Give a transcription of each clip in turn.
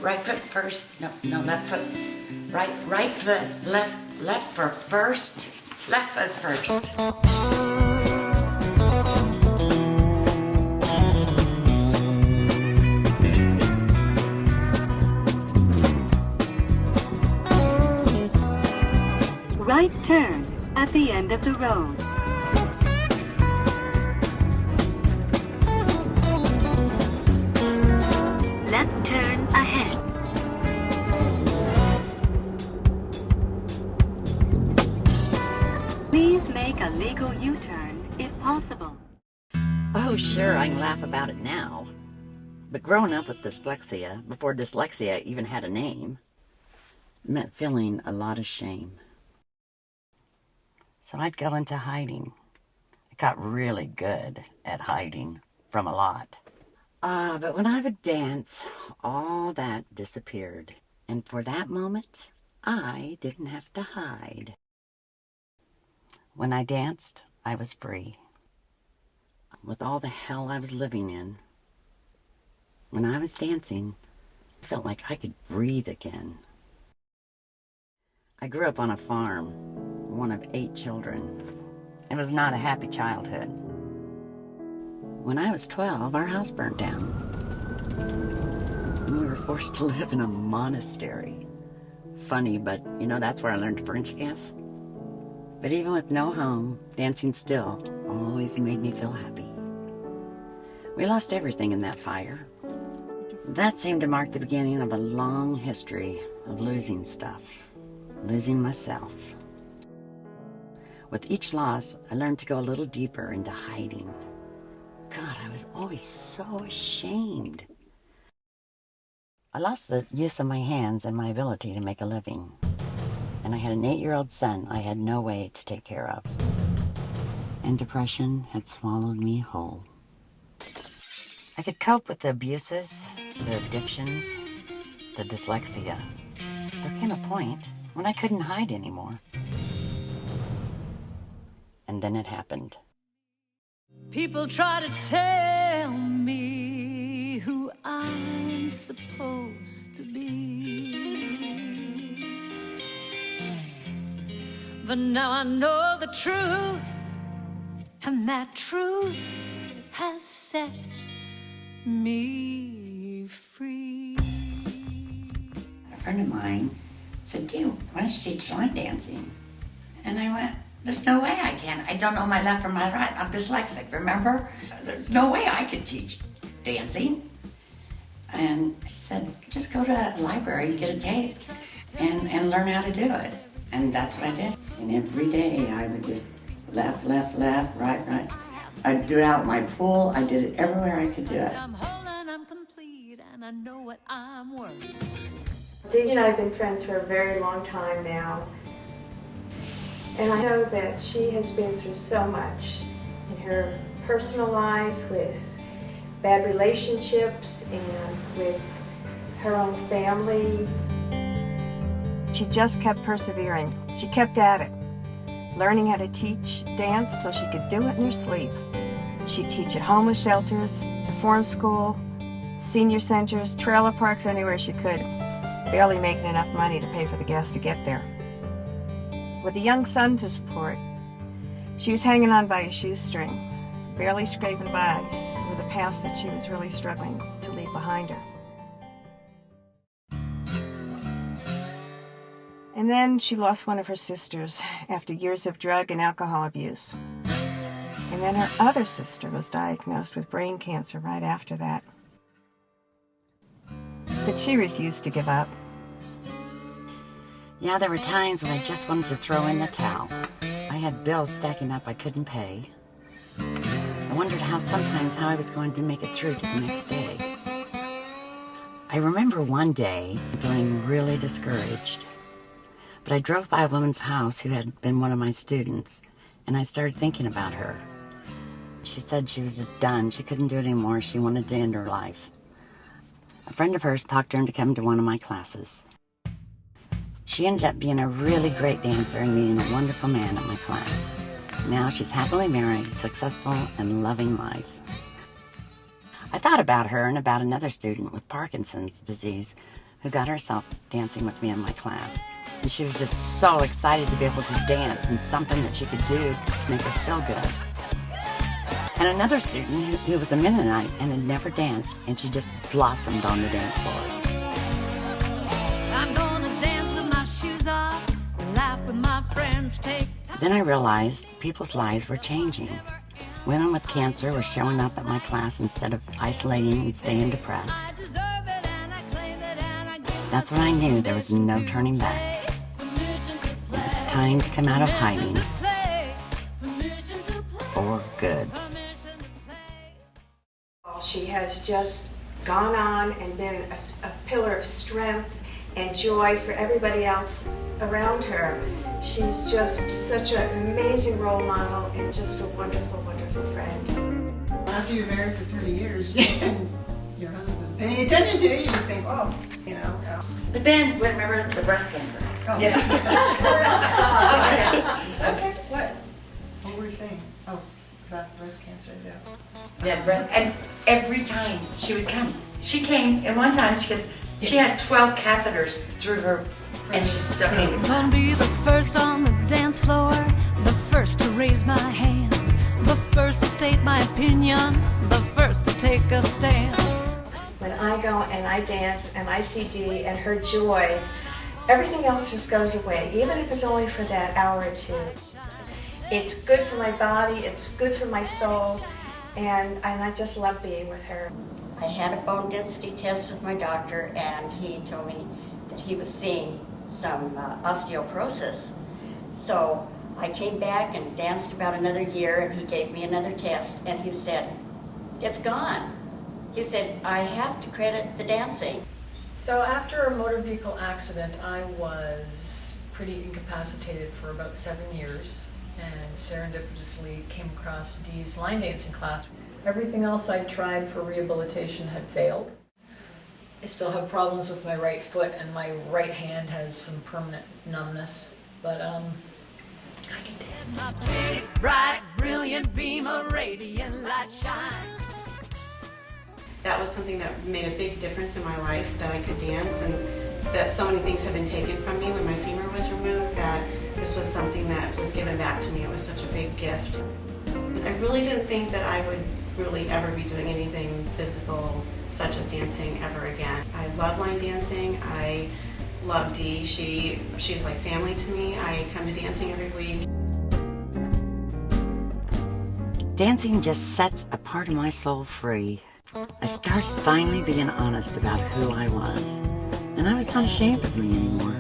right foot first. No, left foot. Right foot, left foot first. Left foot first. Right turn at the end of the road. Left turn ahead. Please make a legal U-turn if possible. Oh, sure, I can laugh about it now. But growing up with dyslexia, before dyslexia even had a name, meant feeling a lot of shame. So I'd go into hiding. I got really good at hiding from a lot. But when I would dance, all that disappeared. And for that moment, I didn't have to hide. When I danced, I was free. With all the hell I was living in, when I was dancing, I felt like I could breathe again. I grew up on a farm, one of 8 children. It was not a happy childhood. When I was 12, our house burned down. We were forced to live in a monastery. Funny, but that's where I learned French kiss. But even with no home, dancing still always made me feel happy. We lost everything in that fire. That seemed to mark the beginning of a long history of losing stuff, losing myself. With each loss, I learned to go a little deeper into hiding. God, I was always so ashamed. I lost the use of my hands and my ability to make a living. And I had an 8-year-old son I had no way to take care of. And depression had swallowed me whole. I could cope with the abuses, the addictions, the dyslexia. There came a point when I couldn't hide anymore. And then it happened. People try to tell me who I'm supposed to be. But now I know the truth, and that truth has set me free. A friend of mine said, "Dee, why don't you teach line dancing?" And I went, "There's no way I can. I don't know my left from my right. I'm dyslexic, remember? There's no way I could teach dancing." And she said, "Just go to a library and get a tape and learn how to do it." And that's what I did. And every day I would just left, right. I'd do it out in my pool. I did it everywhere I could do it. I'm whole and I'm complete, and I know what I'm worth. Dee and I have been friends for a very long time now. And I know that she has been through so much in her personal life with bad relationships and with her own family. She just kept persevering. She kept at it, learning how to teach dance till she could do it in her sleep. She'd teach at homeless shelters, reform school, senior centers, trailer parks, anywhere she could, barely making enough money to pay for the gas to get there. With a young son to support, she was hanging on by a shoestring, barely scraping by with a past that she was really struggling to leave behind her. And then she lost one of her sisters after years of drug and alcohol abuse. And then her other sister was diagnosed with brain cancer right after that. But she refused to give up. Yeah, there were times when I just wanted to throw in the towel. I had bills stacking up I couldn't pay. I wondered sometimes how I was going to make it through to the next day. I remember one day feeling really discouraged. But I drove by a woman's house who had been one of my students, and I started thinking about her. She said she was just done. She couldn't do it anymore. She wanted to end her life. A friend of hers talked her into coming to one of my classes. She ended up being a really great dancer and meeting a wonderful man at my class. Now she's happily married, successful, and loving life. I thought about her and about another student with Parkinson's disease who got herself dancing with me in my class. And she was just so excited to be able to dance and something that she could do to make her feel good. And another student who was a Mennonite and had never danced, and she just blossomed on the dance floor. I'm gonna dance with my shoes off, laugh with my friends, take time. Then I realized people's lives were changing. Women with cancer were showing up at my class instead of isolating and staying depressed. I deserve it and I claim it and I give That's when I knew there was no turning back. permission to It play. was time to come out of hiding Permission to play. Permission to play. for good. Permission to play. She has just gone on and been a pillar of strength and joy for everybody else around her. She's just such an amazing role model and just a wonderful, wonderful friend. After you're married for 30 years and your husband wasn't paying attention to you, you think, oh, you know. But then, remember the breast cancer? Oh. Yes. Okay, what? What were we saying? Oh, about breast cancer, yeah. Yeah, and every time she would come, she came, and one time she had 12 catheters through her, and she still came to Gonna class. be the first on the dance floor, the first to raise my hand, the first to state my opinion, the first to take a stand. When I go and I dance and I see Dee and her joy, everything else just goes away, even if it's only for that hour or two. It's good for my body, it's good for my soul, and I just love being with her. I had a bone density test with my doctor, and he told me that he was seeing some osteoporosis. So I came back and danced about another year, and he gave me another test, and he said, it's gone. He said, I have to credit the dancing. So after a motor vehicle accident, I was pretty incapacitated for about 7 years, and serendipitously came across Dee's line dancing class. Everything else I tried for rehabilitation had failed. I still have problems with my right foot, and my right hand has some permanent numbness, but I can dance. My big, bright, brilliant beam of radiant light shine. That was something that made a big difference in my life, that I could dance, and that so many things had been taken from me when my femur was removed, that this was something that was given back to me. It was such a big gift. I really didn't think that I would really ever be doing anything physical such as dancing ever again. I love line dancing. I love Dee. She's like family to me. I come to dancing every week. Dancing just sets a part of my soul free. I started finally being honest about who I was, and I was not ashamed of me anymore.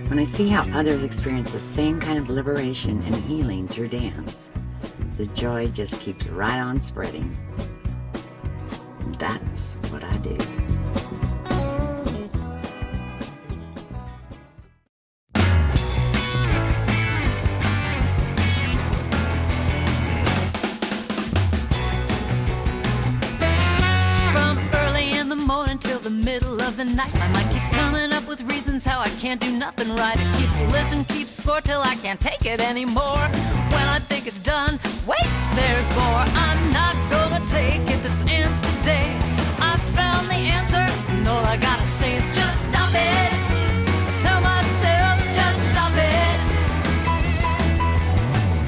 When I see how others experience the same kind of liberation and healing through dance, the joy just keeps right on spreading. That's what I do. From early in the morning till the middle of the night, my mind keeps coming up with reasons how I can't do nothing right. It keeps listening, keeps score till I can't take it anymore. When I think it's done, wait, there's more. I'm not gonna take it, this ends today. I found the answer, and all I gotta say is just stop it. Tell myself, just stop it.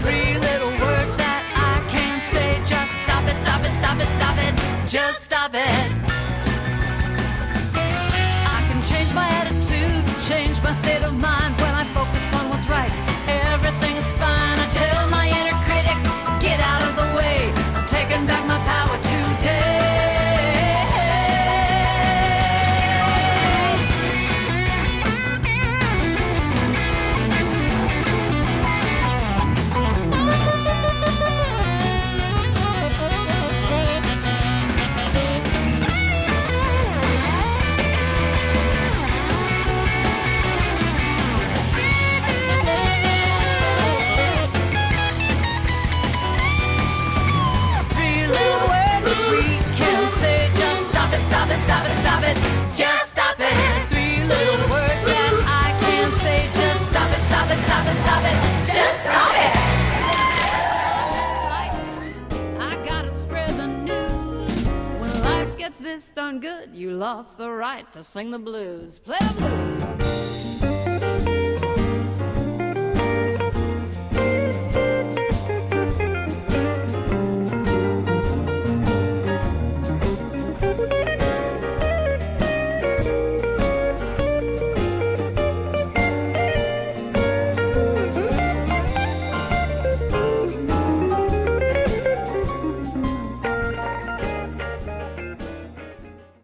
3 little words that I can say, just stop it, stop it, stop it, stop it, just stop it. I can change my attitude, change my state of mind when I focus on what's right. Everything is fine. I tell my inner critic, get out of the way. I'm taking back my power today. darn good, you lost the right to sing the blues. Play the blues.